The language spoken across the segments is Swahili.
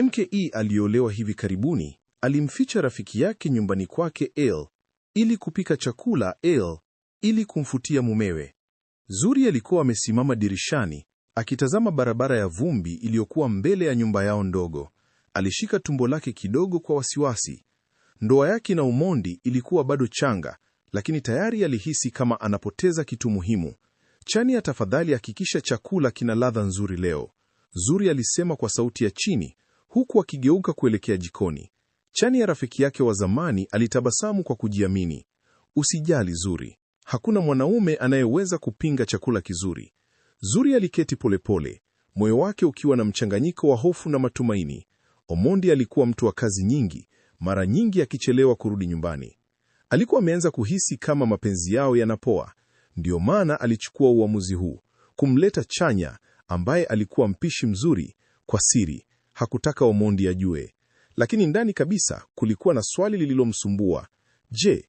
Mke aliolewa hivi karibuni, alimficha rafiki yake nyumbani kwake ili kupika chakula ili kumfutia mumewe. Zuri alikuwa amesimama dirishani, akitazama barabara ya vumbi iliyokuwa mbele ya nyumba yao ndogo. Alishika tumbo lake kidogo kwa wasiwasi. Ndoa yake na Omondi ilikuwa bado changa, lakini tayari alihisi kama anapoteza kitu muhimu. Chania, tafadhali hakikisha chakula kina ladha nzuri leo, Zuri alisema kwa sauti ya chini, huku akigeuka kuelekea jikoni. Chania, rafiki yake wa zamani, alitabasamu kwa kujiamini. Usijali Zuri, hakuna mwanaume anayeweza kupinga chakula kizuri. Zuri aliketi polepole, moyo wake ukiwa na mchanganyiko wa hofu na matumaini. Omondi alikuwa mtu wa kazi nyingi, mara nyingi akichelewa kurudi nyumbani. Alikuwa ameanza kuhisi kama mapenzi yao yanapoa. Ndio maana alichukua uamuzi huu, kumleta Chanya ambaye alikuwa mpishi mzuri kwa siri. Hakutaka Omondi ajue. Lakini ndani kabisa kulikuwa na swali lililomsumbua. Je,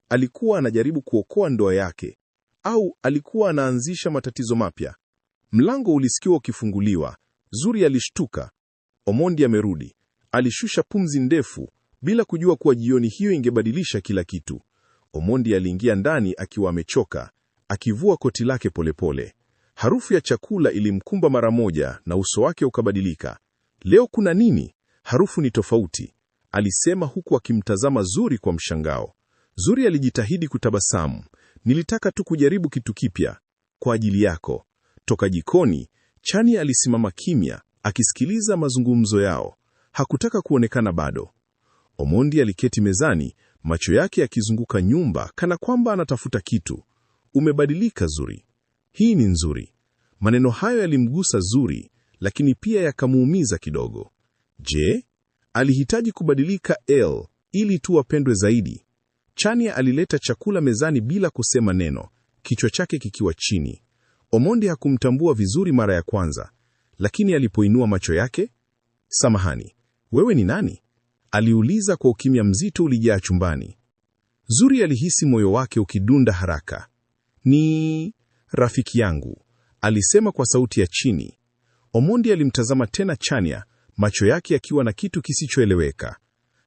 alikuwa anajaribu kuokoa ndoa yake au alikuwa anaanzisha matatizo mapya? Mlango ulisikiwa ukifunguliwa. Zuri alishtuka. Omondi amerudi. Alishusha pumzi ndefu bila kujua kuwa jioni hiyo ingebadilisha kila kitu. Omondi aliingia ndani akiwa amechoka, akivua koti lake polepole. Harufu ya chakula ilimkumba mara moja na uso wake ukabadilika. Leo kuna nini? Harufu ni tofauti, alisema huku akimtazama Zuri kwa mshangao. Zuri alijitahidi kutabasamu. Nilitaka tu kujaribu kitu kipya kwa ajili yako. Toka jikoni, Chania alisimama kimya, akisikiliza mazungumzo yao. Hakutaka kuonekana bado. Omondi aliketi mezani, macho yake yakizunguka nyumba kana kwamba anatafuta kitu. Umebadilika Zuri. Hii ni nzuri. Maneno hayo yalimgusa Zuri, lakini pia yakamuumiza kidogo. Je, alihitaji kubadilika ili tu apendwe zaidi? Chania alileta chakula mezani bila kusema neno, kichwa chake kikiwa chini. Omondi hakumtambua vizuri mara ya kwanza, lakini alipoinua macho yake, "Samahani, wewe ni nani?" aliuliza kwa ukimya mzito ulijaa chumbani. Zuri alihisi moyo wake ukidunda haraka. "Ni rafiki yangu," alisema kwa sauti ya chini. Omondi alimtazama tena Chania, macho yake yakiwa na kitu kisichoeleweka.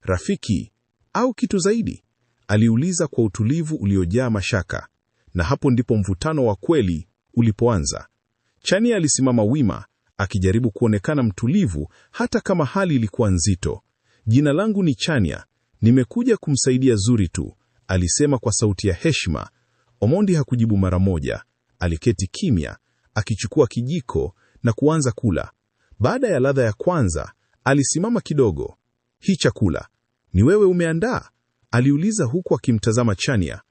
"Rafiki au kitu zaidi?" aliuliza kwa utulivu uliojaa mashaka. Na hapo ndipo mvutano wa kweli ulipoanza. Chania alisimama wima, akijaribu kuonekana mtulivu hata kama hali ilikuwa nzito. "Jina langu ni Chania, nimekuja kumsaidia Zuri tu," alisema kwa sauti ya heshima. Omondi hakujibu mara moja. Aliketi kimya, akichukua kijiko na kuanza kula. Baada ya ladha ya kwanza, alisimama kidogo. "Hii chakula ni wewe umeandaa?" aliuliza huku akimtazama Chania.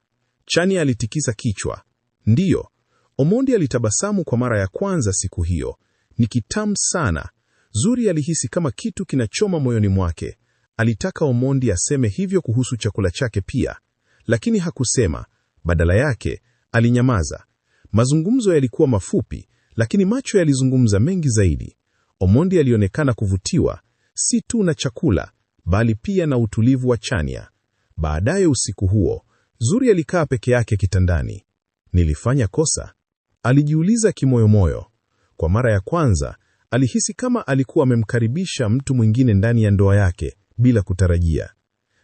Chania alitikisa kichwa. "Ndiyo." Omondi alitabasamu kwa mara ya kwanza siku hiyo. "Ni kitamu sana." Zuri alihisi kama kitu kinachoma moyoni mwake. Alitaka Omondi aseme hivyo kuhusu chakula chake pia, lakini hakusema. Badala yake, alinyamaza. Mazungumzo yalikuwa mafupi, lakini macho yalizungumza mengi zaidi. Omondi alionekana kuvutiwa, si tu na chakula, bali pia na utulivu wa Chania. Baadaye usiku huo, Zuri alikaa peke yake kitandani. "Nilifanya kosa?" alijiuliza kimoyomoyo. Kwa mara ya kwanza, alihisi kama alikuwa amemkaribisha mtu mwingine ndani ya ndoa yake bila kutarajia.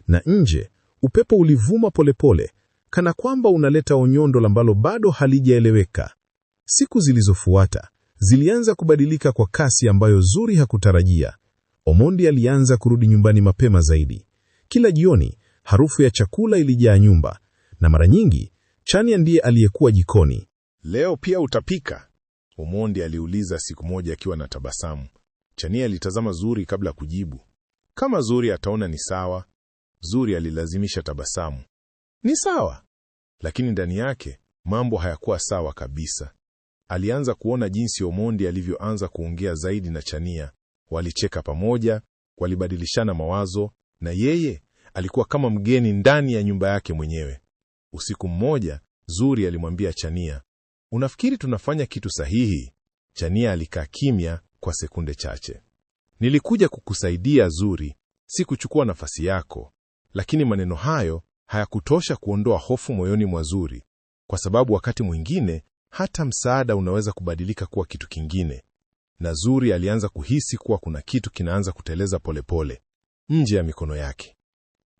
Na nje, upepo ulivuma polepole, kana kwamba unaleta onyondo ambalo bado halijaeleweka. Siku zilizofuata zilianza kubadilika kwa kasi ambayo Zuri hakutarajia. Omondi alianza kurudi nyumbani mapema zaidi. Kila jioni, harufu ya chakula ilijaa nyumba, na mara nyingi Chania ndiye aliyekuwa jikoni. "Leo pia utapika?" Omondi aliuliza siku moja akiwa na tabasamu. Chania alitazama Zuri kabla kujibu. Kama Zuri ataona ni sawa. Zuri alilazimisha tabasamu. "Ni sawa." Lakini ndani yake mambo hayakuwa sawa kabisa. Alianza kuona jinsi Omondi alivyoanza kuongea zaidi na Chania. Walicheka pamoja, walibadilishana mawazo, na yeye alikuwa kama mgeni ndani ya nyumba yake mwenyewe. Usiku mmoja, Zuri alimwambia Chania, "Unafikiri tunafanya kitu sahihi?" Chania alikaa kimya kwa sekunde chache. "Nilikuja kukusaidia Zuri, si kuchukua nafasi yako." Lakini maneno hayo hayakutosha kuondoa hofu moyoni mwa Zuri, kwa sababu wakati mwingine hata msaada unaweza kubadilika kuwa kitu kingine. na Zuri alianza kuhisi kuwa kuna kitu kinaanza kuteleza polepole nje ya mikono yake.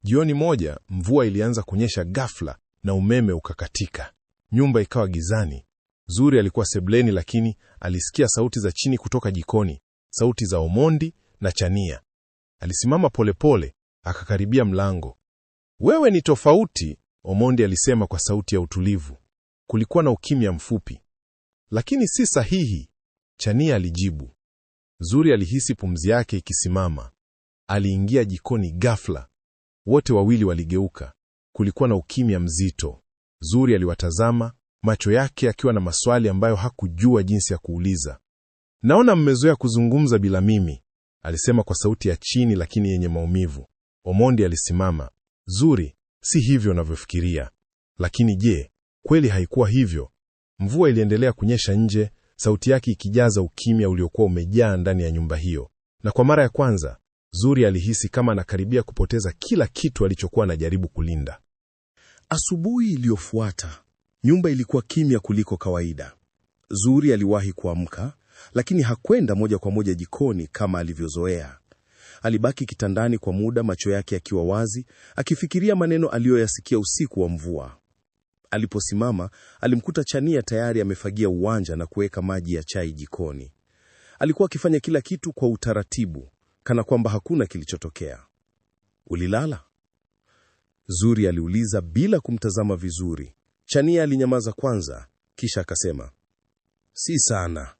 Jioni moja, mvua ilianza kunyesha ghafla na umeme ukakatika. Nyumba ikawa gizani. Zuri alikuwa sebuleni, lakini alisikia sauti za chini kutoka jikoni, sauti za Omondi na Chania. Alisimama polepole, akakaribia mlango. "Wewe ni tofauti," Omondi alisema kwa sauti ya utulivu. Kulikuwa na ukimya mfupi. "Lakini si sahihi," Chania alijibu. Zuri alihisi pumzi yake ikisimama. Aliingia jikoni ghafla. Wote wawili waligeuka. Kulikuwa na ukimya mzito. Zuri aliwatazama, macho yake akiwa na maswali ambayo hakujua jinsi ya kuuliza. "Naona mmezoea kuzungumza bila mimi," alisema kwa sauti ya chini lakini yenye maumivu. Omondi alisimama. "Zuri, si hivyo unavyofikiria." "Lakini je, kweli haikuwa hivyo?" Mvua iliendelea kunyesha nje, sauti yake ikijaza ukimya uliokuwa umejaa ndani ya nyumba hiyo. Na kwa mara ya kwanza, Zuri alihisi kama anakaribia kupoteza kila kitu alichokuwa anajaribu kulinda. Asubuhi iliyofuata, nyumba ilikuwa kimya kuliko kawaida. Zuri aliwahi kuamka, lakini hakwenda moja kwa moja jikoni kama alivyozoea. Alibaki kitandani kwa muda, macho yake yakiwa wazi, akifikiria maneno aliyoyasikia usiku wa mvua. Aliposimama, alimkuta Chania tayari amefagia uwanja na kuweka maji ya chai jikoni. Alikuwa akifanya kila kitu kwa utaratibu, kana kwamba hakuna kilichotokea. "Ulilala?" Zuri aliuliza bila kumtazama vizuri. Chania alinyamaza kwanza, kisha akasema, "Si sana."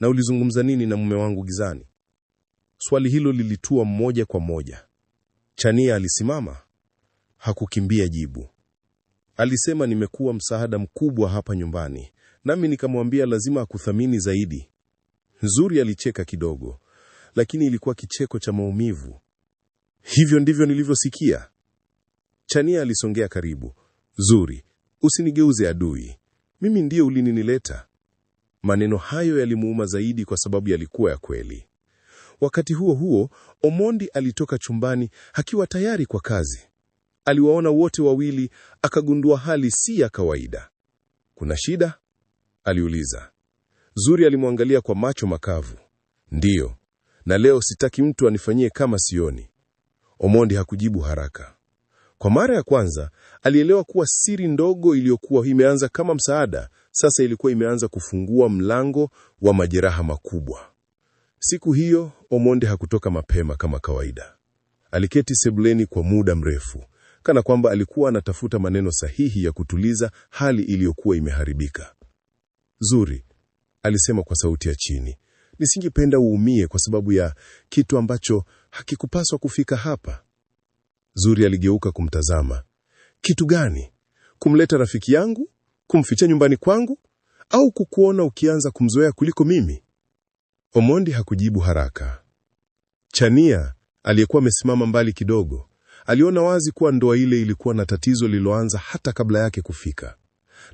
"Na ulizungumza nini na mume wangu gizani?" Swali hilo lilitua moja kwa moja. Chania alisimama. Hakukimbia jibu. Alisema, "Nimekuwa msaada mkubwa hapa nyumbani, nami nikamwambia lazima akuthamini zaidi." Zuri alicheka kidogo, lakini ilikuwa kicheko cha maumivu. "Hivyo ndivyo nilivyosikia." Chania alisongea karibu. "Zuri, usinigeuze adui. Mimi ndiye ulininileta." Maneno hayo yalimuuma zaidi kwa sababu yalikuwa ya kweli. Wakati huo huo, Omondi alitoka chumbani akiwa tayari kwa kazi. Aliwaona wote wawili, akagundua hali si ya kawaida. "Kuna shida?" aliuliza. Zuri alimwangalia kwa macho makavu. "Ndiyo, na leo sitaki mtu anifanyie kama sioni." Omondi hakujibu haraka. Kwa mara ya kwanza, alielewa kuwa siri ndogo iliyokuwa imeanza kama msaada, sasa ilikuwa imeanza kufungua mlango wa majeraha makubwa. Siku hiyo, Omondi hakutoka mapema kama kawaida. Aliketi sebuleni kwa muda mrefu, kana kwamba alikuwa anatafuta maneno sahihi ya kutuliza hali iliyokuwa imeharibika. "Zuri," alisema kwa sauti ya chini, "nisingependa uumie kwa sababu ya kitu ambacho hakikupaswa kufika hapa." Zuri aligeuka kumtazama. "Kitu gani? Kumleta rafiki yangu? Kumficha nyumbani kwangu? Au kukuona ukianza kumzoea kuliko mimi?" Omondi hakujibu haraka. Chania, aliyekuwa amesimama mbali kidogo, aliona wazi kuwa ndoa ile ilikuwa na tatizo lililoanza hata kabla yake kufika,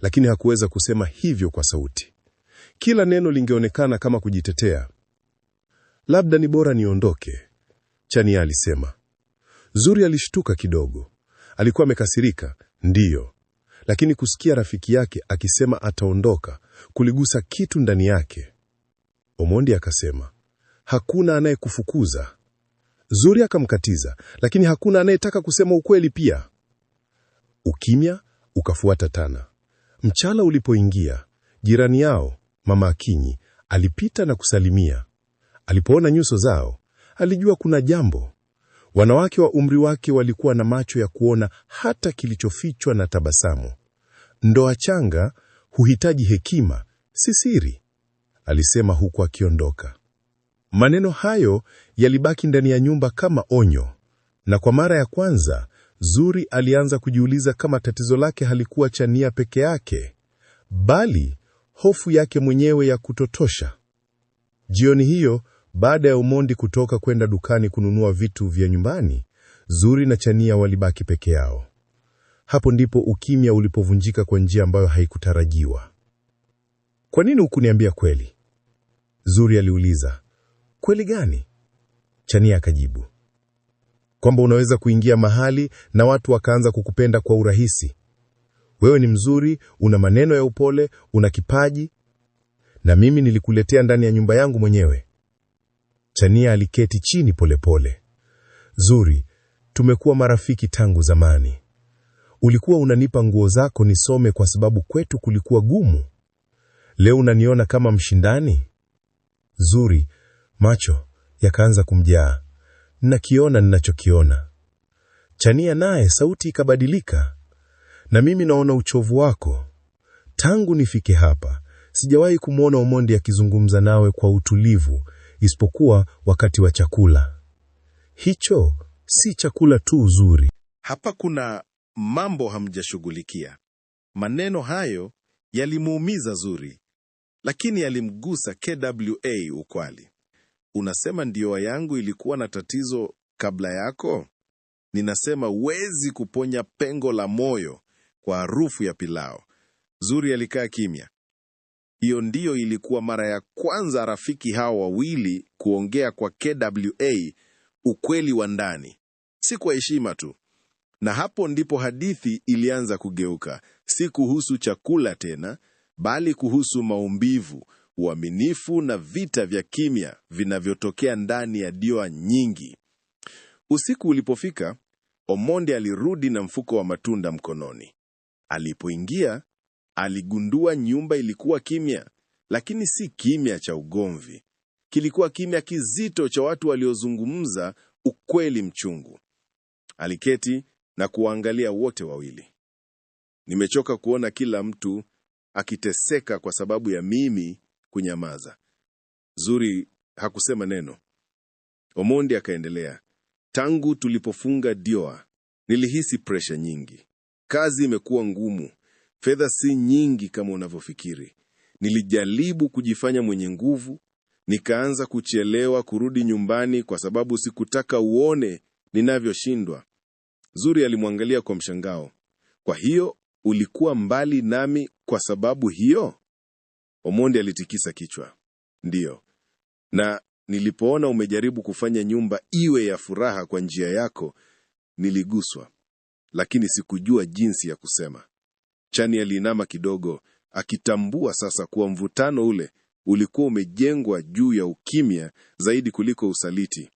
lakini hakuweza kusema hivyo kwa sauti. Kila neno lingeonekana kama kujitetea. "Labda ni bora niondoke," Chania alisema. Zuri alishtuka kidogo. Alikuwa amekasirika, ndiyo, lakini kusikia rafiki yake akisema ataondoka kuligusa kitu ndani yake. Omondi akasema, "Hakuna anayekufukuza." Zuri akamkatiza, "Lakini hakuna anayetaka kusema ukweli pia." Ukimya ukafuata tena. Mchana ulipoingia, jirani yao, Mama Akinyi, alipita na kusalimia. Alipoona nyuso zao, alijua kuna jambo. Wanawake wa umri wake walikuwa na macho ya kuona hata kilichofichwa na tabasamu. "Ndoa changa huhitaji hekima, si siri," alisema huku akiondoka. Maneno hayo yalibaki ndani ya nyumba kama onyo, na kwa mara ya kwanza Zuri alianza kujiuliza kama tatizo lake halikuwa Chania peke yake, bali hofu yake mwenyewe ya kutotosha. Jioni hiyo, baada ya Omondi kutoka kwenda dukani kununua vitu vya nyumbani, Zuri na Chania walibaki peke yao. Hapo ndipo ukimya ulipovunjika kwa njia ambayo haikutarajiwa. "Kwa nini hukuniambia kweli?" Zuri aliuliza. "Kweli gani?" Chania akajibu, "Kwamba unaweza kuingia mahali na watu wakaanza kukupenda kwa urahisi. Wewe ni mzuri, una maneno ya upole, una kipaji. Na mimi nilikuletea ndani ya nyumba yangu mwenyewe. Chania aliketi chini polepole. Zuri, tumekuwa marafiki tangu zamani. Ulikuwa unanipa nguo zako nisome kwa sababu kwetu kulikuwa gumu. Leo unaniona kama mshindani? Zuri, macho yakaanza kumjaa. Nakiona ninachokiona. Chania naye sauti ikabadilika. Na mimi naona uchovu wako. Tangu nifike hapa, sijawahi kumwona Omondi akizungumza nawe kwa utulivu, isipokuwa wakati wa chakula. Hicho si chakula tu Zuri. Hapa kuna mambo hamjashughulikia. Maneno hayo yalimuumiza Zuri, lakini yalimgusa KWA ukwali. Unasema ndoa yangu ilikuwa na tatizo kabla yako? Ninasema wezi kuponya pengo la moyo kwa harufu ya pilao. Zuri alikaa kimya. Hiyo ndiyo ilikuwa mara ya kwanza rafiki hao wawili kuongea kwa KWA ukweli wa ndani, si kwa heshima tu. Na hapo ndipo hadithi ilianza kugeuka, si kuhusu chakula tena, bali kuhusu maumivu, uaminifu na vita vya kimya vinavyotokea ndani ya ndoa nyingi. Usiku ulipofika, Omondi alirudi na mfuko wa matunda mkononi. Alipoingia, aligundua nyumba ilikuwa kimya, lakini si kimya cha ugomvi. Kilikuwa kimya kizito cha watu waliozungumza ukweli mchungu. Aliketi na kuangalia wote wawili. Nimechoka kuona kila mtu akiteseka kwa sababu ya mimi kunyamaza. Zuri hakusema neno. Omondi akaendelea. Tangu tulipofunga ndoa, nilihisi presha nyingi. Kazi imekuwa ngumu. Fedha si nyingi kama unavyofikiri. Nilijaribu kujifanya mwenye nguvu. Nikaanza kuchelewa kurudi nyumbani kwa sababu sikutaka uone ninavyoshindwa. Zuri alimwangalia kwa mshangao. Kwa hiyo ulikuwa mbali nami kwa sababu hiyo? Omondi alitikisa kichwa. Ndiyo. Na nilipoona umejaribu kufanya nyumba iwe ya furaha kwa njia yako, niliguswa. Lakini sikujua jinsi ya kusema. Chani aliinama kidogo, akitambua sasa kuwa mvutano ule ulikuwa umejengwa juu ya ukimya zaidi kuliko usaliti.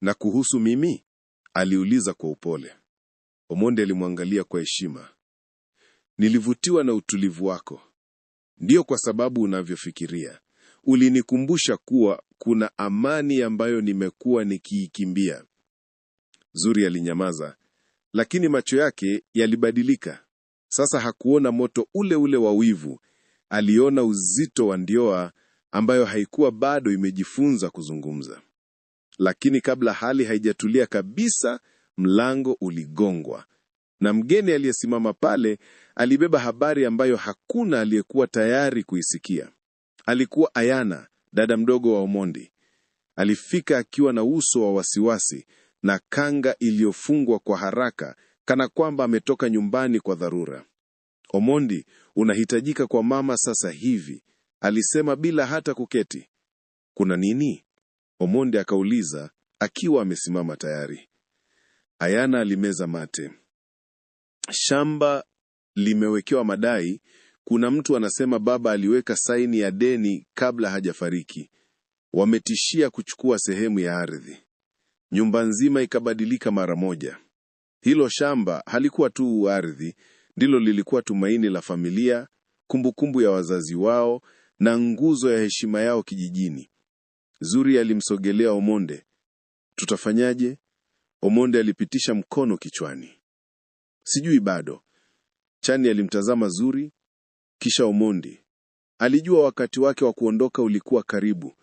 Na kuhusu mimi? Aliuliza kwa upole. Omondi alimwangalia kwa heshima. Nilivutiwa na utulivu wako. Ndiyo, kwa sababu unavyofikiria. Ulinikumbusha kuwa kuna amani ambayo nimekuwa nikiikimbia. Zuri alinyamaza, lakini macho yake yalibadilika. Sasa hakuona moto ule ule wa wivu. Aliona uzito wa ndoa ambayo haikuwa bado imejifunza kuzungumza. Lakini kabla hali haijatulia kabisa, mlango uligongwa. Na mgeni aliyesimama pale alibeba habari ambayo hakuna aliyekuwa tayari kuisikia. Alikuwa Ayana, dada mdogo wa Omondi. Alifika akiwa na uso wa wasiwasi na kanga iliyofungwa kwa haraka, kana kwamba ametoka nyumbani kwa dharura. Omondi, unahitajika kwa mama sasa hivi, alisema bila hata kuketi. Kuna nini? Omondi akauliza akiwa amesimama tayari. Ayana alimeza mate. Shamba limewekewa madai. Kuna mtu anasema baba aliweka saini ya deni kabla hajafariki. Wametishia kuchukua sehemu ya ardhi. Nyumba nzima ikabadilika mara moja. Hilo shamba halikuwa tu ardhi, ndilo lilikuwa tumaini la familia, kumbukumbu ya wazazi wao na nguzo ya heshima yao kijijini. Zuri alimsogelea Omonde. Tutafanyaje? Omonde alipitisha mkono kichwani. Sijui bado. Chani alimtazama Zuri, kisha Omondi. Alijua wakati wake wa kuondoka ulikuwa karibu,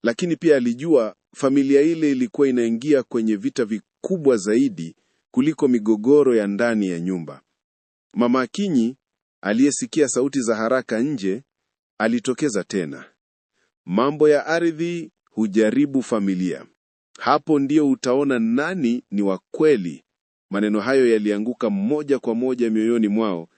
lakini pia alijua familia ile ilikuwa inaingia kwenye vita vikubwa zaidi kuliko migogoro ya ndani ya nyumba. Mama Akinyi, aliyesikia sauti za haraka nje, alitokeza tena. Mambo ya ardhi hujaribu familia. Hapo ndio utaona nani ni wa kweli. Maneno hayo yalianguka moja kwa moja mioyoni mwao,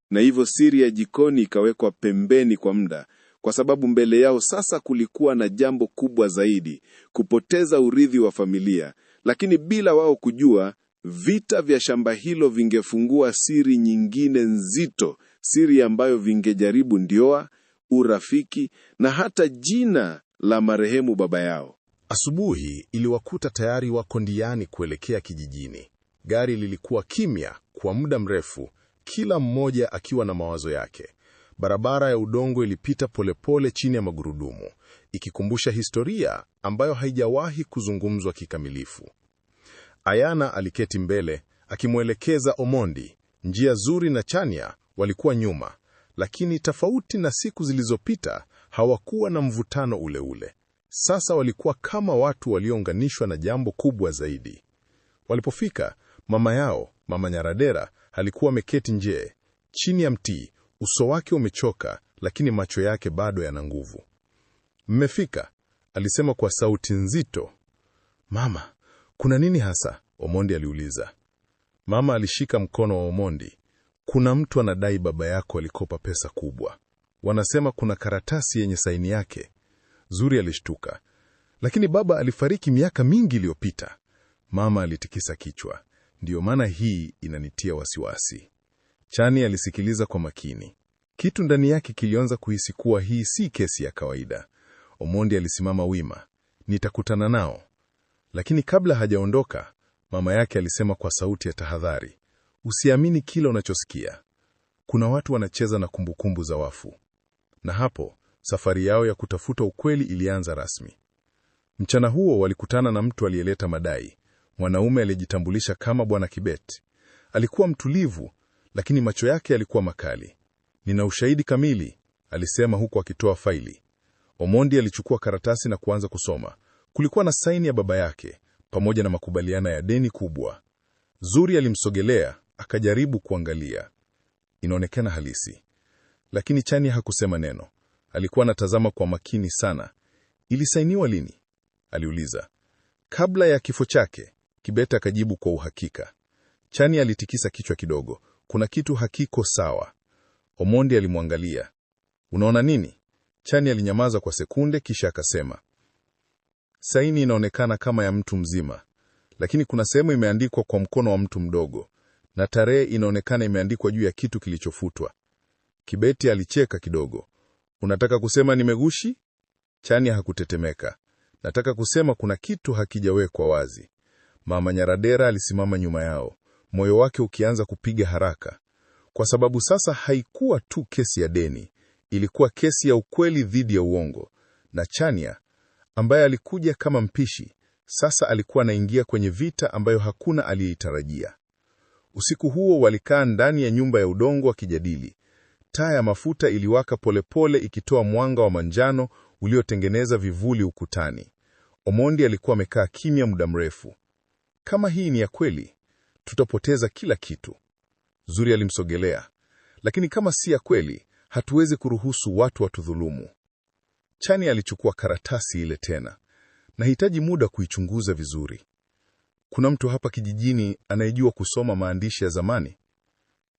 na hivyo siri ya jikoni ikawekwa pembeni kwa muda, kwa sababu mbele yao sasa kulikuwa na jambo kubwa zaidi, kupoteza urithi wa familia. Lakini bila wao kujua, vita vya shamba hilo vingefungua siri nyingine nzito, siri ambayo vingejaribu ndoa, urafiki na hata jina la marehemu baba yao. Asubuhi iliwakuta tayari wako ndiani kuelekea kijijini. Gari lilikuwa kimya kwa muda mrefu, kila mmoja akiwa na mawazo yake. Barabara ya udongo ilipita polepole chini ya magurudumu, ikikumbusha historia ambayo haijawahi kuzungumzwa kikamilifu. Ayana aliketi mbele, akimwelekeza Omondi. Njia Zuri na Chania walikuwa nyuma, lakini tofauti na siku zilizopita, hawakuwa na mvutano ule ule. Sasa walikuwa kama watu waliounganishwa na jambo kubwa zaidi. Walipofika, mama yao, Mama Nyaradera, alikuwa ameketi nje, chini ya mti, uso wake umechoka, lakini macho yake bado yana nguvu. "Mmefika," alisema kwa sauti nzito. "Mama, kuna nini hasa?" Omondi aliuliza. Mama alishika mkono wa Omondi. "Kuna mtu anadai baba yako alikopa pesa kubwa. Wanasema kuna karatasi yenye saini yake." Zuri alishtuka. "Lakini baba alifariki miaka mingi iliyopita." Mama alitikisa kichwa. "Ndiyo maana hii inanitia wasiwasi." Chani alisikiliza kwa makini. Kitu ndani yake kilionza kuhisi kuwa hii si kesi ya kawaida. Omondi alisimama wima. "Nitakutana nao." Lakini kabla hajaondoka, mama yake alisema kwa sauti ya tahadhari, "Usiamini kila unachosikia. Kuna watu wanacheza na kumbukumbu za wafu." Na hapo, safari yao ya kutafuta ukweli ilianza rasmi. Mchana huo walikutana na mtu aliyeleta madai, mwanaume aliyejitambulisha kama Bwana Kibet. Alikuwa mtulivu, lakini macho yake yalikuwa makali. "Nina ushahidi kamili," alisema huku akitoa faili. Omondi alichukua karatasi na kuanza kusoma. Kulikuwa na saini ya baba yake, pamoja na makubaliano ya deni kubwa. Zuri alimsogelea, akajaribu kuangalia. Inaonekana halisi. Lakini Chani hakusema neno. Alikuwa anatazama kwa makini sana. "Ilisainiwa lini?" aliuliza. "Kabla ya kifo chake," Kibet akajibu kwa uhakika. Chani alitikisa kichwa kidogo. "Kuna kitu hakiko sawa." Omondi alimwangalia. "Unaona nini?" Chani alinyamaza kwa sekunde, kisha akasema, "Saini inaonekana kama ya mtu mzima, lakini kuna sehemu imeandikwa kwa mkono wa mtu mdogo, na tarehe inaonekana imeandikwa juu ya kitu kilichofutwa." Kibeti alicheka kidogo. "Unataka kusema nimegushi?" Chani hakutetemeka. "Nataka kusema kuna kitu hakijawekwa wazi." Mama Nyaradera alisimama nyuma yao, moyo wake ukianza kupiga haraka, kwa sababu sasa haikuwa tu kesi ya deni, ilikuwa kesi ya ukweli dhidi ya uongo. Na Chania, ambaye alikuja kama mpishi, sasa alikuwa anaingia kwenye vita ambayo hakuna aliyeitarajia. Usiku huo walikaa ndani ya nyumba ya udongo wakijadili. Taa ya mafuta iliwaka polepole, ikitoa mwanga wa manjano uliotengeneza vivuli ukutani. Omondi alikuwa amekaa kimya muda mrefu. "Kama hii ni ya kweli, tutapoteza kila kitu." Zuri alimsogelea. "Lakini kama si ya kweli, hatuwezi kuruhusu watu watudhulumu." Chani alichukua karatasi ile tena. "Nahitaji muda kuichunguza vizuri. Kuna mtu hapa kijijini anayejua kusoma maandishi ya zamani?"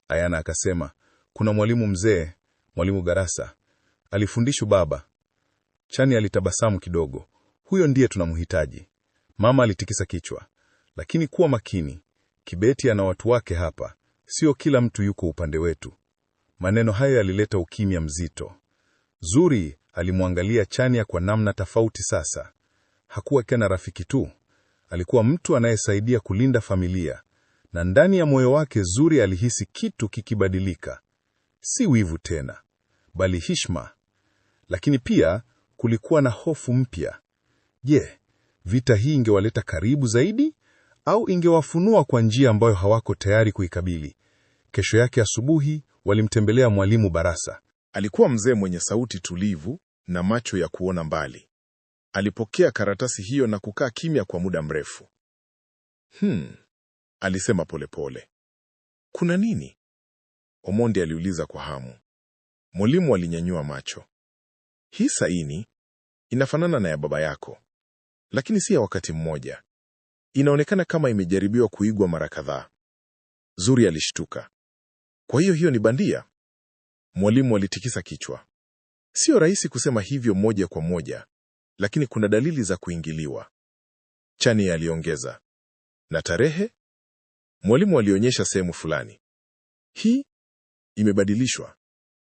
Ayana akasema, "Kuna mwalimu mzee, Mwalimu Garasa. Alifundishwa baba." Chani alitabasamu kidogo. "Huyo ndiye tunamhitaji." Mama alitikisa kichwa. "Lakini kuwa makini. Kibeti ana watu wake hapa. Sio kila mtu yuko upande wetu." Maneno hayo yalileta ukimya mzito. Zuri alimwangalia Chania kwa namna tofauti sasa. Hakuwa tena rafiki tu. Alikuwa mtu anayesaidia kulinda familia. Na ndani ya moyo wake Zuri alihisi kitu kikibadilika. Si wivu tena, bali heshima. Lakini pia kulikuwa na hofu mpya. Je, vita hii ingewaleta karibu zaidi au ingewafunua kwa njia ambayo hawako tayari kuikabili? Kesho yake asubuhi walimtembelea Mwalimu Barasa. Alikuwa mzee mwenye sauti tulivu na macho ya kuona mbali. Alipokea karatasi hiyo na kukaa kimya kwa muda mrefu. Alisema polepole. "Kuna nini?" Omondi aliuliza kwa hamu. Mwalimu alinyanyua macho. "Hii saini inafanana na ya baba yako, lakini si ya wakati mmoja. Inaonekana kama imejaribiwa kuigwa mara kadhaa." Zuri alishtuka. "Kwa hiyo ni bandia?" Mwalimu alitikisa kichwa. "Sio rahisi kusema hivyo moja kwa moja, lakini kuna dalili za kuingiliwa." Chani aliongeza. "Na tarehe?" Mwalimu alionyesha sehemu fulani. "Hii imebadilishwa.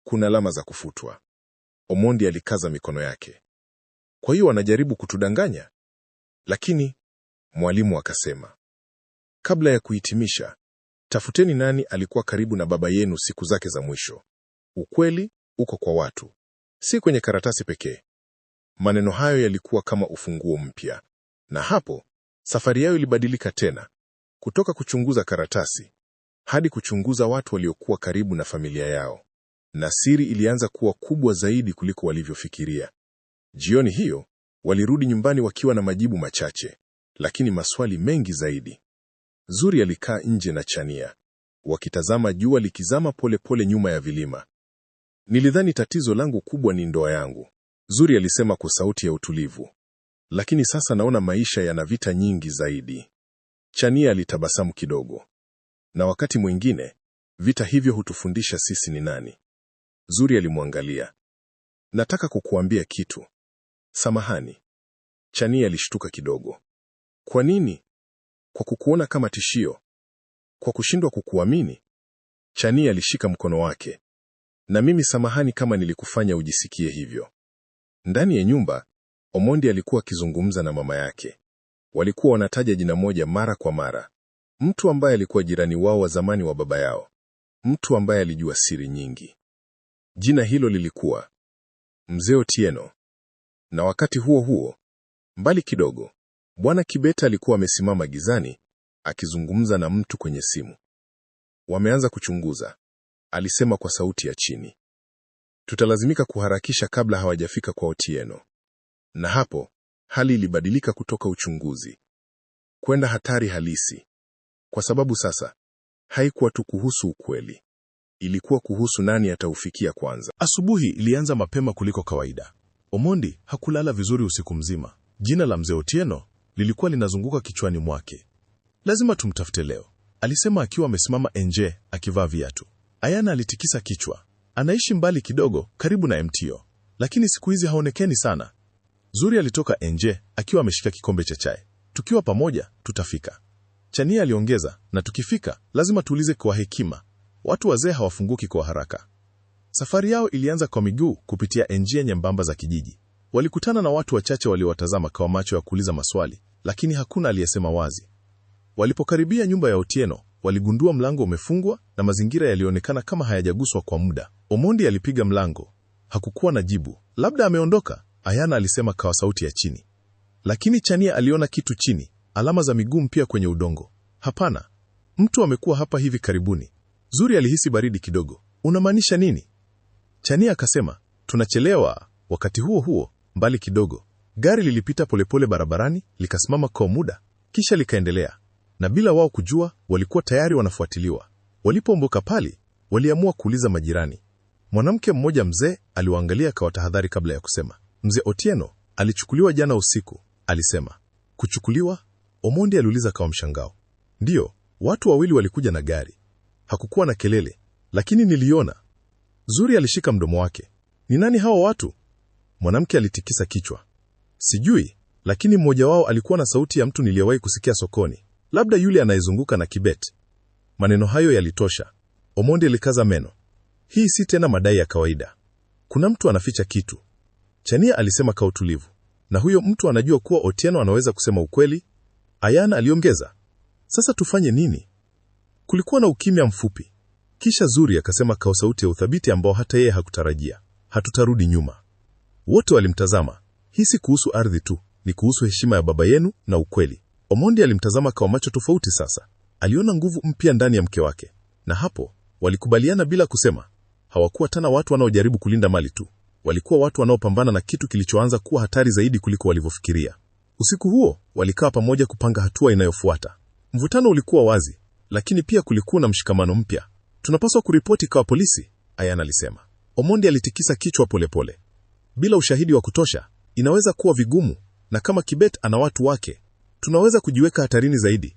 Kuna alama za kufutwa." Omondi alikaza mikono yake. Kwa hiyo wanajaribu kutudanganya? Lakini mwalimu akasema, kabla ya kuhitimisha, tafuteni nani alikuwa karibu na baba yenu siku zake za mwisho. Ukweli uko kwa watu, si kwenye karatasi pekee. Maneno hayo yalikuwa kama ufunguo mpya, na hapo safari yao ilibadilika tena, kutoka kuchunguza karatasi hadi kuchunguza watu waliokuwa karibu na familia yao, na siri ilianza kuwa kubwa zaidi kuliko walivyofikiria. Jioni hiyo walirudi nyumbani wakiwa na majibu machache, lakini maswali mengi zaidi. Zuri alikaa nje na Chania, wakitazama jua likizama pole nyuma ya vilima. Nilidhani tatizo langu kubwa ni ndoa yangu, Zuri alisema kwa sauti ya utulivu. Lakini sasa naona maisha yana vita nyingi zaidi. Chania alitabasamu kidogo. Na wakati mwingine, vita hivyo hutufundisha sisi ni nani. Zuri alimwangalia. Nataka kukuambia kitu. Samahani. Chania alishtuka kidogo. Kwa nini? Kwa kukuona kama tishio? Kwa kushindwa kukuamini? Chania alishika mkono wake. Na mimi samahani kama nilikufanya ujisikie hivyo. Ndani ya nyumba, Omondi alikuwa akizungumza na mama yake. Walikuwa wanataja jina moja mara kwa mara. Mtu ambaye alikuwa jirani wao wa zamani wa baba yao. Mtu ambaye alijua siri nyingi. Jina hilo lilikuwa Mzee Otieno. Na wakati huo huo, mbali kidogo, Bwana Kibeta alikuwa amesimama gizani, akizungumza na mtu kwenye simu. Wameanza kuchunguza, alisema kwa sauti ya chini. Tutalazimika kuharakisha kabla hawajafika kwa Otieno. Na hapo, hali ilibadilika kutoka uchunguzi kwenda hatari halisi. Kwa sababu sasa, haikuwa tu kuhusu ukweli. Ilikuwa kuhusu nani ataufikia kwanza. Asubuhi ilianza mapema kuliko kawaida. Omondi hakulala vizuri usiku mzima. Jina la Mzee Otieno lilikuwa linazunguka kichwani mwake. Lazima tumtafute leo, alisema akiwa amesimama nje akivaa viatu. Ayana alitikisa kichwa. Anaishi mbali kidogo karibu na MTO, lakini siku hizi haonekani sana. Zuri alitoka nje akiwa ameshika kikombe cha chai. Tukiwa pamoja tutafika, Chania aliongeza, na tukifika lazima tuulize kwa hekima. Watu wazee hawafunguki kwa haraka. Safari yao ilianza kwa miguu kupitia njia nyembamba za kijiji. Walikutana na watu wachache waliowatazama kwa macho ya kuuliza maswali, lakini hakuna aliyesema wazi. Walipokaribia nyumba ya Otieno, waligundua mlango umefungwa na mazingira yalionekana kama hayajaguswa kwa muda. Omondi alipiga mlango. Hakukuwa na jibu. Labda ameondoka, Ayana alisema kwa sauti ya chini. Lakini Chania aliona kitu chini, alama za miguu mpya kwenye udongo. Hapana, mtu amekuwa hapa hivi karibuni. Zuri alihisi baridi kidogo. Unamaanisha nini? Chania akasema, tunachelewa. Wakati huo huo, mbali kidogo, gari lilipita polepole barabarani, likasimama kwa muda, kisha likaendelea. Na bila wao kujua, walikuwa tayari wanafuatiliwa. Walipoondoka pale, waliamua kuuliza majirani. Mwanamke mmoja mzee aliwaangalia kwa tahadhari kabla ya kusema. Mzee Otieno alichukuliwa jana usiku, alisema. Kuchukuliwa? Omondi aliuliza kwa mshangao. Ndiyo, watu wawili walikuja na gari. Hakukuwa na kelele, lakini niliona. Zuri alishika mdomo wake. Ni nani hao watu? Mwanamke alitikisa kichwa. Sijui, lakini mmoja wao alikuwa na sauti ya mtu niliyewahi kusikia sokoni. Labda yule anayezunguka na Kibet. Maneno hayo yalitosha. Omondi alikaza meno. Hii si tena madai ya kawaida. Kuna mtu anaficha kitu. Chania alisema kwa utulivu. Na huyo mtu anajua kuwa Otieno anaweza kusema ukweli? Ayana aliongeza. Sasa tufanye nini? Kulikuwa na ukimya mfupi. Kisha Zuri akasema kwa sauti ya uthabiti ambao hata yeye hakutarajia. Hatutarudi nyuma. Wote walimtazama. Hii si kuhusu ardhi tu, ni kuhusu heshima ya baba yenu na ukweli. Omondi alimtazama kwa macho tofauti sasa. Aliona nguvu mpya ndani ya mke wake. Na hapo, walikubaliana bila kusema. Hawakuwa tena watu wanaojaribu kulinda mali tu. Walikuwa watu wanaopambana na kitu kilichoanza kuwa hatari zaidi kuliko walivyofikiria. Usiku huo, walikaa pamoja kupanga hatua inayofuata. Mvutano ulikuwa wazi, lakini pia kulikuwa na mshikamano mpya. Tunapaswa kuripoti kwa polisi, Ayana alisema. Omondi alitikisa kichwa polepole. Bila ushahidi wa kutosha, inaweza kuwa vigumu, na kama Kibet ana watu wake, tunaweza kujiweka hatarini zaidi.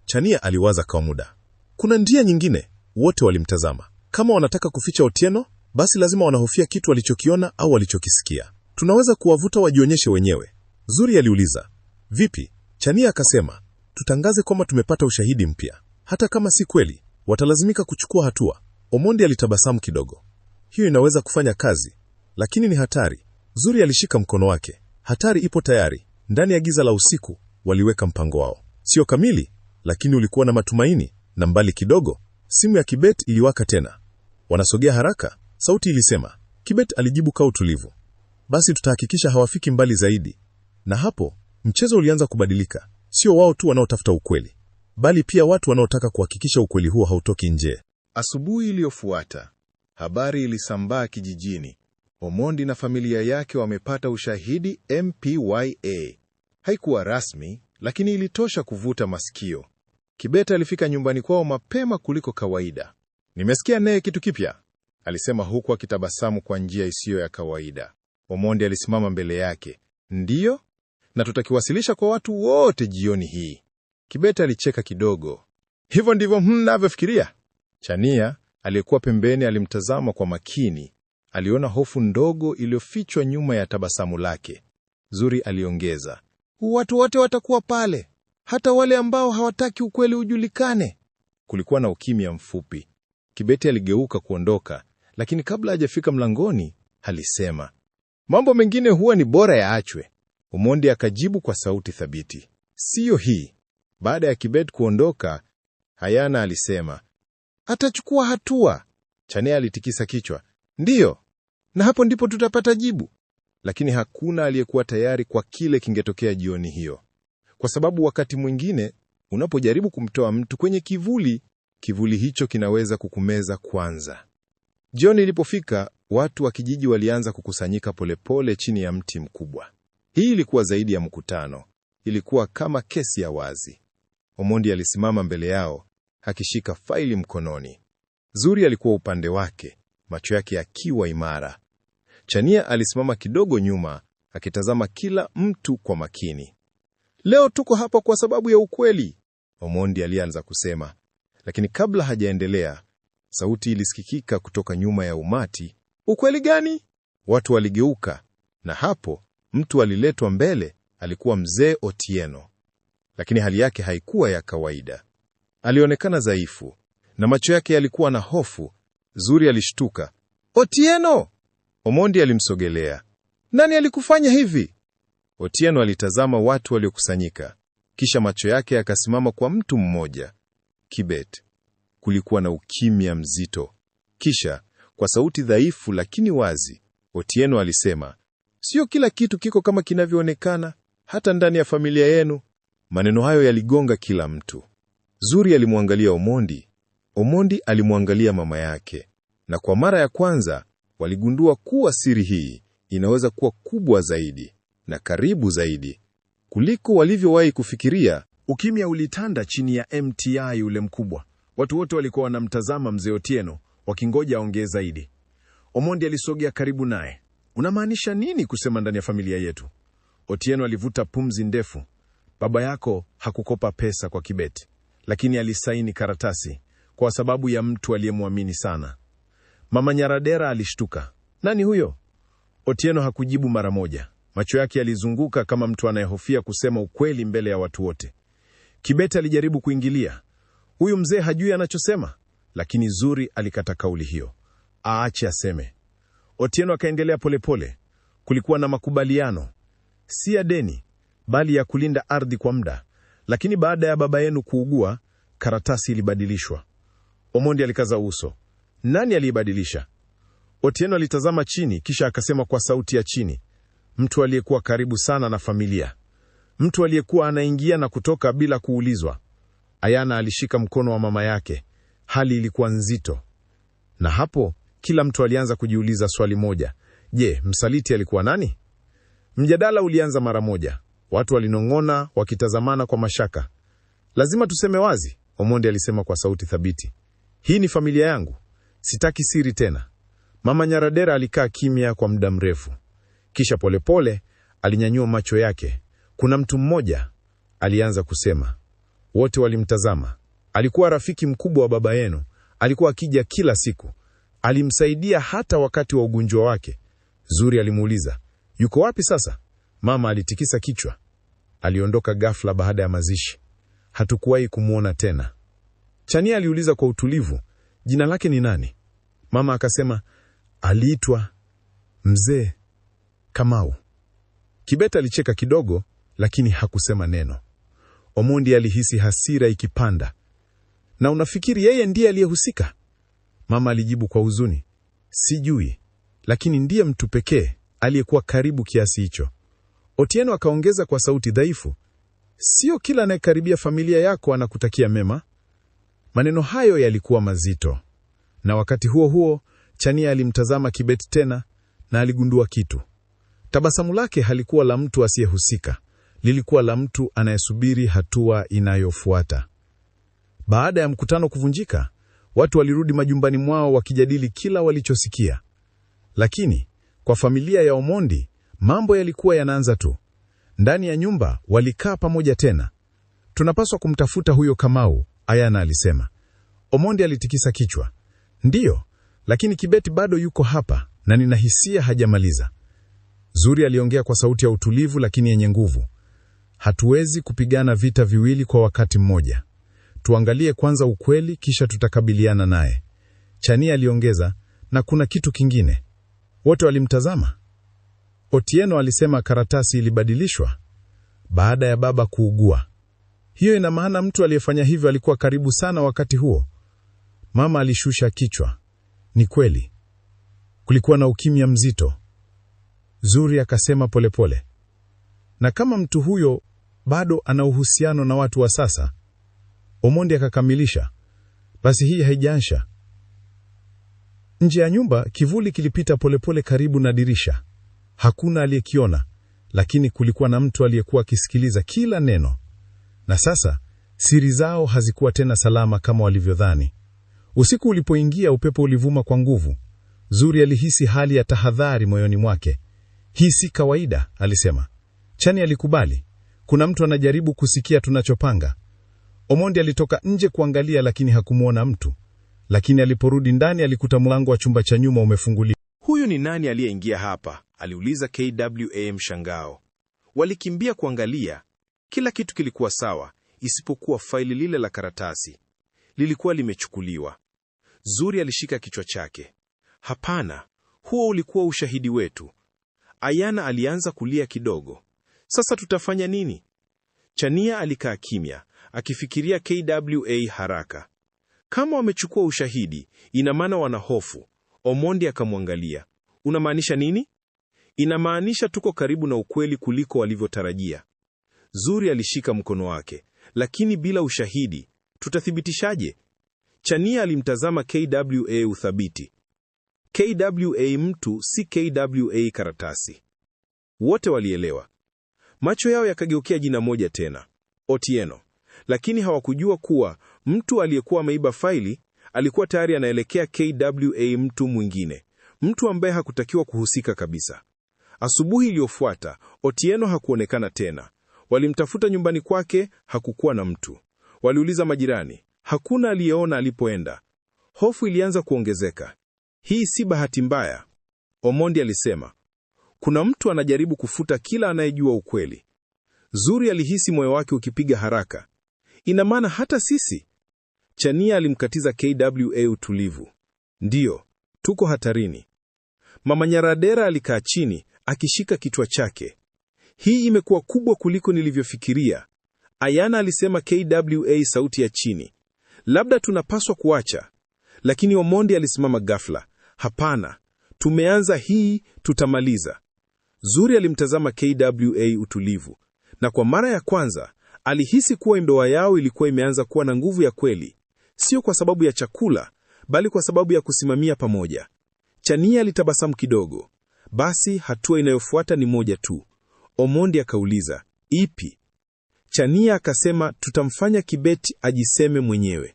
Chania aliwaza kwa muda. Kuna njia nyingine. Wote walimtazama. Kama wanataka kuficha Otieno, basi lazima wanahofia kitu walichokiona au walichokisikia. Tunaweza kuwavuta wajionyeshe wenyewe. Zuri aliuliza. Vipi? Chania akasema, tutangaze kwamba tumepata ushahidi mpya. Hata kama si kweli, watalazimika kuchukua hatua. Omondi alitabasamu kidogo. Hiyo inaweza kufanya kazi. Lakini ni hatari. Zuri alishika mkono wake. Hatari ipo tayari. Ndani ya giza la usiku, waliweka mpango wao. Sio kamili, lakini ulikuwa na matumaini. Na mbali kidogo, simu ya Kibet iliwaka tena. Wanasogea haraka, sauti ilisema. Kibet alijibu kwa utulivu. Basi tutahakikisha hawafiki mbali zaidi. Na hapo, mchezo ulianza kubadilika. Sio wao tu wanaotafuta ukweli, bali pia watu wanaotaka kuhakikisha ukweli huo hautoki nje. Asubuhi iliyofuata, habari ilisambaa kijijini. Omondi na familia yake wamepata ushahidi MPYA. Haikuwa rasmi, lakini ilitosha kuvuta masikio. Kibet alifika nyumbani kwao mapema kuliko kawaida. Nimesikia naye kitu kipya, alisema huku akitabasamu kwa njia isiyo ya kawaida. Omondi alisimama mbele yake. Ndiyo, na tutakiwasilisha kwa watu wote jioni hii. Kibet alicheka kidogo. Hivyo ndivyo mnavyofikiria? Chania aliyekuwa pembeni alimtazama kwa makini. Aliona hofu ndogo iliyofichwa nyuma ya tabasamu lake. Zuri aliongeza, watu wote watakuwa pale, hata wale ambao hawataki ukweli ujulikane. Kulikuwa na ukimya mfupi. Kibet aligeuka kuondoka, lakini kabla hajafika mlangoni, alisema, mambo mengine huwa ni bora yaachwe. Omondi akajibu kwa sauti thabiti, siyo hii. Baada ya Kibet kuondoka, Hayana alisema, atachukua hatua. Chania alitikisa kichwa, ndiyo, na hapo ndipo tutapata jibu. Lakini hakuna aliyekuwa tayari kwa kile kingetokea jioni hiyo. Kwa sababu wakati mwingine, unapojaribu kumtoa mtu kwenye kivuli, kivuli hicho kinaweza kukumeza kwanza. Jioni ilipofika, watu wa kijiji walianza kukusanyika polepole chini ya mti mkubwa. Hii ilikuwa zaidi ya mkutano. Ilikuwa kama kesi ya wazi. Omondi alisimama mbele yao, akishika faili mkononi. Zuri alikuwa upande wake, macho yake yakiwa imara. Chania alisimama kidogo nyuma, akitazama kila mtu kwa makini. Leo tuko hapa kwa sababu ya ukweli, Omondi alianza kusema. Lakini kabla hajaendelea, sauti ilisikika kutoka nyuma ya umati. Ukweli gani? Watu waligeuka, na hapo mtu aliletwa mbele. Alikuwa mzee Otieno. Lakini hali yake haikuwa ya kawaida. Alionekana dhaifu, na macho yake yalikuwa na hofu. Zuri alishtuka. Otieno! Omondi alimsogelea. Nani alikufanya hivi? Otieno alitazama watu waliokusanyika, kisha macho yake yakasimama kwa mtu mmoja, Kibet. Kulikuwa na ukimya mzito. Kisha, kwa sauti dhaifu lakini wazi, Otieno alisema, sio kila kitu kiko kama kinavyoonekana, hata ndani ya familia yenu. Maneno hayo yaligonga kila mtu. Zuri alimwangalia Omondi. Omondi alimwangalia mama yake. Na kwa mara ya kwanza, waligundua kuwa siri hii inaweza kuwa kubwa zaidi na karibu zaidi kuliko walivyowahi kufikiria. Ukimya ulitanda chini ya MTI ule mkubwa. Watu wote walikuwa wanamtazama mzee Otieno, wakingoja aongee zaidi. Omondi alisogea karibu naye. Unamaanisha nini kusema ndani ya familia yetu? Otieno alivuta pumzi ndefu. Baba yako hakukopa pesa kwa Kibet, lakini alisaini karatasi kwa sababu ya mtu aliyemwamini sana. Mama Nyaradera alishtuka. Nani huyo? Otieno hakujibu mara moja. Macho yake yalizunguka kama mtu anayehofia kusema ukweli mbele ya watu wote. Kibet alijaribu kuingilia. Huyu mzee hajui anachosema, lakini Zuri alikata kauli hiyo. Aache aseme. Otieno akaendelea polepole. Kulikuwa na makubaliano, si ya deni, bali ya kulinda ardhi kwa muda. Lakini baada ya baba yenu kuugua, karatasi ilibadilishwa. Omondi alikaza uso. Nani alibadilisha? Otieno alitazama chini, kisha akasema kwa sauti ya chini, mtu aliyekuwa karibu sana na familia. Mtu aliyekuwa anaingia na kutoka bila kuulizwa. Ayana alishika mkono wa mama yake. Hali ilikuwa nzito. Na hapo, kila mtu alianza kujiuliza swali moja. Je, msaliti alikuwa nani? Mjadala ulianza mara moja. Watu walinong'ona, wakitazamana kwa mashaka. Lazima tuseme wazi, Omondi alisema kwa sauti thabiti. Hii ni familia yangu. Sitaki siri tena. Mama Nyaradera alikaa kimya kwa muda mrefu. Kisha polepole, alinyanyua macho yake. Kuna mtu mmoja, alianza kusema. Wote walimtazama. Alikuwa rafiki mkubwa wa baba yenu. Alikuwa akija kila siku. Alimsaidia hata wakati wa ugonjwa wake. Zuri alimuuliza, yuko wapi sasa? Mama alitikisa kichwa. Aliondoka ghafla baada ya mazishi. Hatukuwahi kumuona tena. Chania aliuliza kwa utulivu, jina lake ni nani? Mama akasema, aliitwa Mzee Kamau. Kibet alicheka kidogo, lakini hakusema neno. Omondi alihisi hasira ikipanda. Na unafikiri yeye ndiye aliyehusika? Mama alijibu kwa huzuni. Sijui, lakini ndiye mtu pekee aliyekuwa karibu kiasi hicho. Otieno akaongeza kwa sauti dhaifu, sio kila anayekaribia familia yako anakutakia mema. Maneno hayo yalikuwa mazito. Na wakati huo huo, Chania alimtazama Kibet tena na aligundua kitu. Tabasamu lake halikuwa la mtu asiyehusika, lilikuwa la mtu anayesubiri hatua inayofuata. Baada ya mkutano kuvunjika, watu walirudi majumbani mwao wakijadili kila walichosikia. Lakini kwa familia ya Omondi, mambo yalikuwa yanaanza tu. Ndani ya nyumba walikaa pamoja tena. Tunapaswa kumtafuta huyo Kamau, Ayana alisema. Omondi alitikisa kichwa. Ndiyo, lakini Kibet bado yuko hapa na ninahisia hajamaliza. Zuri aliongea kwa sauti ya utulivu lakini yenye nguvu. Hatuwezi kupigana vita viwili kwa wakati mmoja. Tuangalie kwanza ukweli kisha tutakabiliana naye. Chania aliongeza, na kuna kitu kingine. Wote walimtazama. Otieno alisema karatasi ilibadilishwa baada ya baba kuugua. Hiyo ina maana mtu aliyefanya hivyo alikuwa karibu sana wakati huo. Mama alishusha kichwa. Ni kweli. Kulikuwa na ukimya mzito. Zuri akasema polepole. Na kama mtu huyo bado ana uhusiano na watu wa sasa? Omondi akakamilisha. Basi hii haijaisha. Nje ya nyumba kivuli kilipita polepole karibu na dirisha. Hakuna aliyekiona, lakini kulikuwa na mtu aliyekuwa akisikiliza kila neno. Na sasa siri zao hazikuwa tena salama kama walivyodhani. Usiku ulipoingia, upepo ulivuma kwa nguvu. Zuri alihisi hali ya tahadhari moyoni mwake. Hii si kawaida, alisema. Chani alikubali. Kuna mtu anajaribu kusikia tunachopanga. Omondi alitoka nje kuangalia lakini hakumuona mtu. Lakini aliporudi ndani alikuta mlango wa chumba cha nyuma umefunguliwa. Huyu ni nani aliyeingia hapa? Aliuliza KWA mshangao. Walikimbia kuangalia. Kila kitu kilikuwa sawa, isipokuwa faili lile la karatasi. Lilikuwa limechukuliwa. Zuri alishika kichwa chake. Hapana, huo ulikuwa ushahidi wetu. Ayana alianza kulia kidogo. Sasa tutafanya nini? Chania alikaa kimya, akifikiria KWA haraka. Kama wamechukua ushahidi, ina maana wana hofu. Omondi akamwangalia. Unamaanisha nini? Inamaanisha tuko karibu na ukweli kuliko walivyotarajia. Zuri alishika mkono wake. Lakini bila ushahidi, tutathibitishaje? Chania alimtazama KWA uthabiti. KWA mtu, si KWA karatasi. Wote walielewa. Macho yao yakageukia jina moja tena, Otieno. Lakini hawakujua kuwa mtu aliyekuwa ameiba faili alikuwa tayari anaelekea KWA mtu mwingine, mtu ambaye hakutakiwa kuhusika kabisa. Asubuhi iliyofuata, Otieno hakuonekana tena. Walimtafuta nyumbani kwake, hakukuwa na mtu. Waliuliza majirani, hakuna aliyeona alipoenda. Hofu ilianza kuongezeka. Hii si bahati mbaya, Omondi alisema. Kuna mtu anajaribu kufuta kila anayejua ukweli. Zuri alihisi moyo wake ukipiga haraka. Ina maana hata sisi? Chania alimkatiza KWA utulivu. Ndiyo, tuko hatarini. Mama Nyaradera alikaa chini, akishika kichwa chake. Hii imekuwa kubwa kuliko nilivyofikiria. Ayana alisema KWA sauti ya chini. Labda tunapaswa kuacha. Lakini Omondi alisimama ghafla. Hapana, tumeanza hii, tutamaliza. Zuri alimtazama KWA utulivu. Na kwa mara ya kwanza, alihisi kuwa ndoa yao ilikuwa imeanza kuwa na nguvu ya kweli. Sio kwa sababu ya chakula, bali kwa sababu ya kusimamia pamoja. Chania alitabasamu kidogo. Basi hatua inayofuata ni moja tu. Omondi akauliza, ipi? Chania akasema, tutamfanya Kibet ajiseme mwenyewe.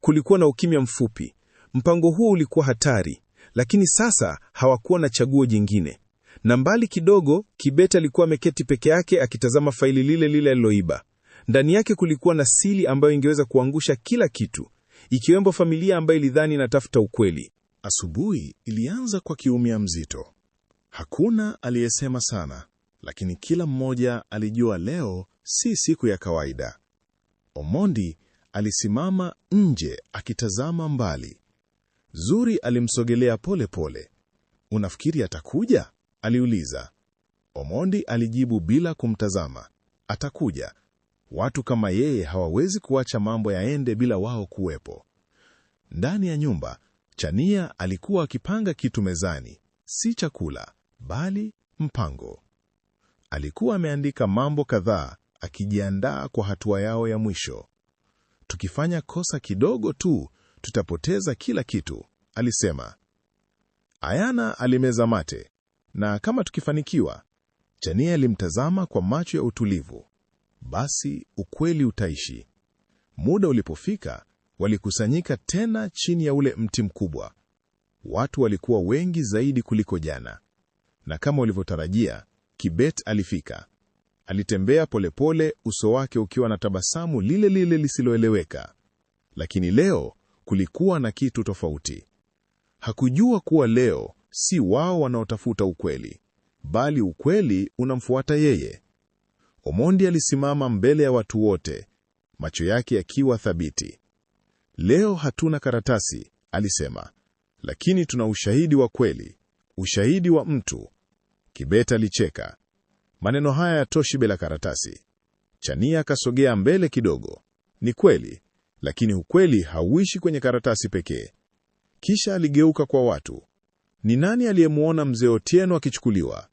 Kulikuwa na ukimya mfupi. Mpango huo ulikuwa hatari, lakini sasa hawakuwa na chaguo jingine. Na mbali kidogo, Kibet alikuwa ameketi peke yake akitazama faili lile lile aliloiba. Ndani yake kulikuwa na siri ambayo ingeweza kuangusha kila kitu, ikiwemo familia ambayo ilidhani inatafuta ukweli. Asubuhi ilianza kwa kiumia mzito. Hakuna aliyesema sana, lakini kila mmoja alijua leo si siku ya kawaida. Omondi alisimama nje akitazama mbali. Zuri alimsogelea pole pole. Unafikiri atakuja? Aliuliza. Omondi alijibu bila kumtazama. Atakuja. Watu kama yeye hawawezi kuacha mambo yaende bila wao kuwepo. Ndani ya nyumba, Chania alikuwa akipanga kitu mezani, si chakula, bali mpango. Alikuwa ameandika mambo kadhaa, akijiandaa kwa hatua yao ya mwisho. Tukifanya kosa kidogo tu, tutapoteza kila kitu, alisema. Ayana alimeza mate, na kama tukifanikiwa, Chania alimtazama kwa macho ya utulivu. Basi ukweli utaishi. Muda ulipofika, walikusanyika tena chini ya ule mti mkubwa. Watu walikuwa wengi zaidi kuliko jana. Na kama walivyotarajia, Kibet alifika. Alitembea polepole, uso wake ukiwa na tabasamu lile lile lisiloeleweka. Lakini leo kulikuwa na kitu tofauti. Hakujua kuwa leo si wao wanaotafuta ukweli, bali ukweli unamfuata yeye. Omondi alisimama mbele ya watu wote, macho yake yakiwa thabiti. Leo hatuna karatasi, alisema, lakini tuna ushahidi wa kweli, ushahidi wa mtu. Kibet alicheka. Maneno haya yatoshi bila karatasi. Chania akasogea mbele kidogo. Ni kweli, lakini ukweli hauishi kwenye karatasi pekee. Kisha aligeuka kwa watu. Ni nani aliyemuona mzee Otieno akichukuliwa?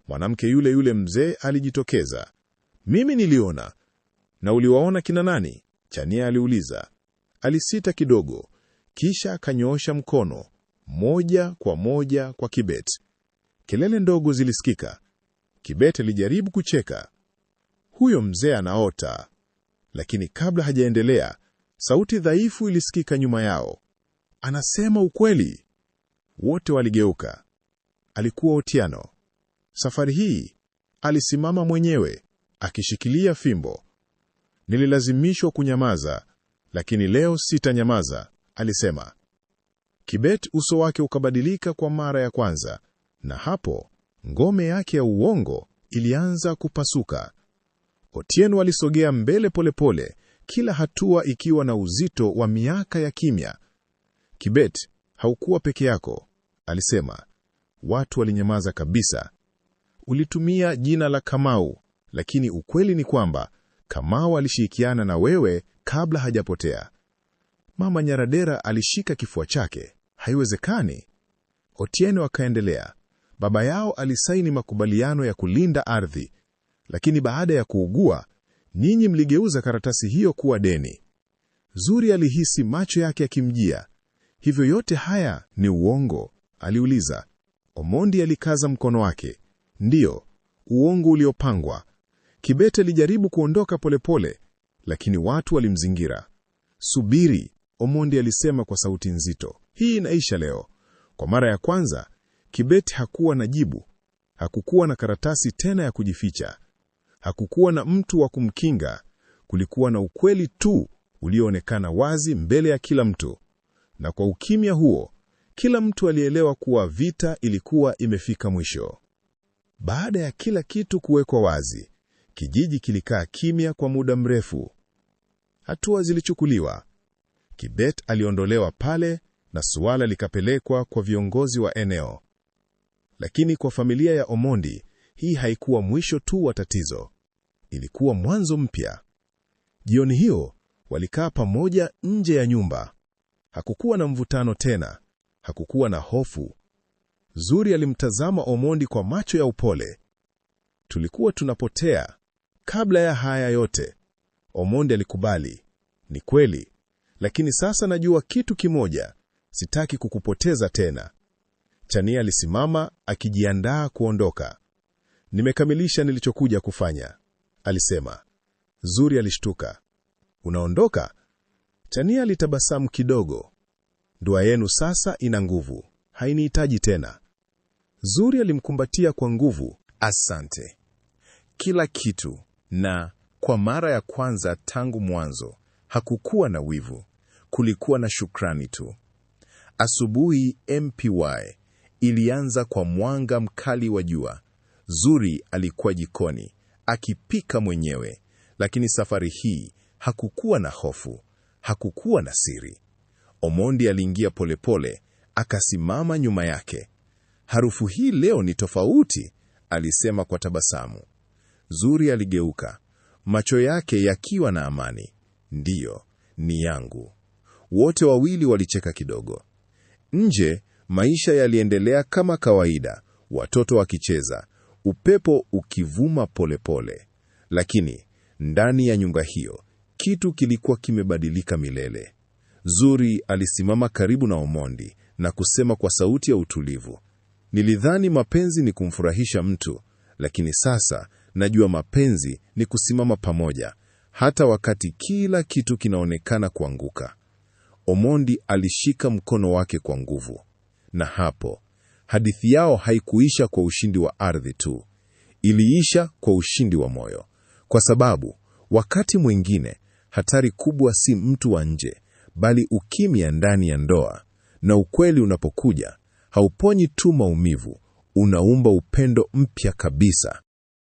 Mwanamke yule yule mzee alijitokeza. Mimi niliona. Na uliwaona kina nani? Chania aliuliza. Alisita kidogo, kisha akanyoosha mkono, moja kwa Kibet. Kelele ndogo zilisikika. Kibet alijaribu kucheka. Huyo mzee anaota. Lakini kabla hajaendelea, sauti dhaifu ilisikika nyuma yao. Anasema ukweli. Wote waligeuka. Alikuwa Otieno. Safari hii alisimama mwenyewe, akishikilia fimbo. Nililazimishwa kunyamaza, lakini leo sitanyamaza, alisema. Kibet uso wake ukabadilika kwa mara ya kwanza, na hapo ngome yake ya uongo ilianza kupasuka. Otieno alisogea mbele polepole, kila hatua ikiwa na uzito wa miaka ya kimya. Kibet, haukuwa peke yako, alisema. Watu walinyamaza kabisa. Ulitumia jina la Kamau, lakini ukweli ni kwamba Kamau alishirikiana na wewe kabla hajapotea. Mama Nyaradera alishika kifua chake. Haiwezekani. Otieno akaendelea. Baba yao alisaini makubaliano ya kulinda ardhi, lakini baada ya kuugua, nyinyi mligeuza karatasi hiyo kuwa deni. Zuri alihisi macho yake yakimjia. Hivyo yote haya ni uongo? Aliuliza. Omondi alikaza mkono wake. Ndiyo, uongo uliopangwa. Kibet alijaribu kuondoka polepole, lakini watu walimzingira. Subiri, Omondi alisema kwa sauti nzito. Hii inaisha leo. Kwa mara ya kwanza, Kibet hakuwa na jibu. Hakukuwa na karatasi tena ya kujificha. Hakukuwa na mtu wa kumkinga. Kulikuwa na ukweli tu ulioonekana wazi mbele ya kila mtu. Na kwa ukimya huo, kila mtu alielewa kuwa vita ilikuwa imefika mwisho. Baada ya kila kitu kuwekwa wazi, kijiji kilikaa kimya kwa muda mrefu. Hatua zilichukuliwa. Kibet aliondolewa pale na suala likapelekwa kwa viongozi wa eneo. Lakini kwa familia ya Omondi, hii haikuwa mwisho tu wa tatizo. Ilikuwa mwanzo mpya. Jioni hiyo, walikaa pamoja nje ya nyumba. Hakukuwa na mvutano tena. Hakukuwa na hofu. Zuri alimtazama Omondi kwa macho ya upole. Tulikuwa tunapotea. Kabla ya haya yote, Omondi alikubali. Ni kweli. Lakini sasa najua kitu kimoja. Sitaki kukupoteza tena. Chania alisimama akijiandaa kuondoka. Nimekamilisha nilichokuja kufanya, alisema. Zuri alishtuka. Unaondoka? Chania alitabasamu kidogo. Ndoa yenu sasa ina nguvu. Hainihitaji tena. Zuri alimkumbatia kwa nguvu. Asante. Kila kitu. Na kwa mara ya kwanza tangu mwanzo, hakukuwa na wivu. Kulikuwa na shukrani tu. Asubuhi MPY ilianza kwa mwanga mkali wa jua. Zuri alikuwa jikoni, akipika mwenyewe. Lakini safari hii hakukuwa na hofu. Hakukuwa na siri. Omondi aliingia polepole, akasimama nyuma yake. Harufu hii leo ni tofauti, alisema kwa tabasamu. Zuri aligeuka, macho yake yakiwa na amani. Ndiyo, ni yangu. Wote wawili walicheka kidogo. Nje, maisha yaliendelea kama kawaida, watoto wakicheza, upepo ukivuma polepole. Lakini, ndani ya nyumba hiyo, kitu kilikuwa kimebadilika milele. Zuri alisimama karibu na Omondi na kusema kwa sauti ya utulivu, nilidhani mapenzi ni kumfurahisha mtu, lakini sasa najua mapenzi ni kusimama pamoja, hata wakati kila kitu kinaonekana kuanguka. Omondi alishika mkono wake kwa nguvu. Na hapo, hadithi yao haikuisha kwa ushindi wa ardhi tu. Iliisha kwa ushindi wa moyo. Kwa sababu, wakati mwingine, hatari kubwa si mtu wa nje, bali ukimya ndani ya ndoa. Na ukweli unapokuja, hauponyi tu maumivu, unaumba upendo mpya kabisa.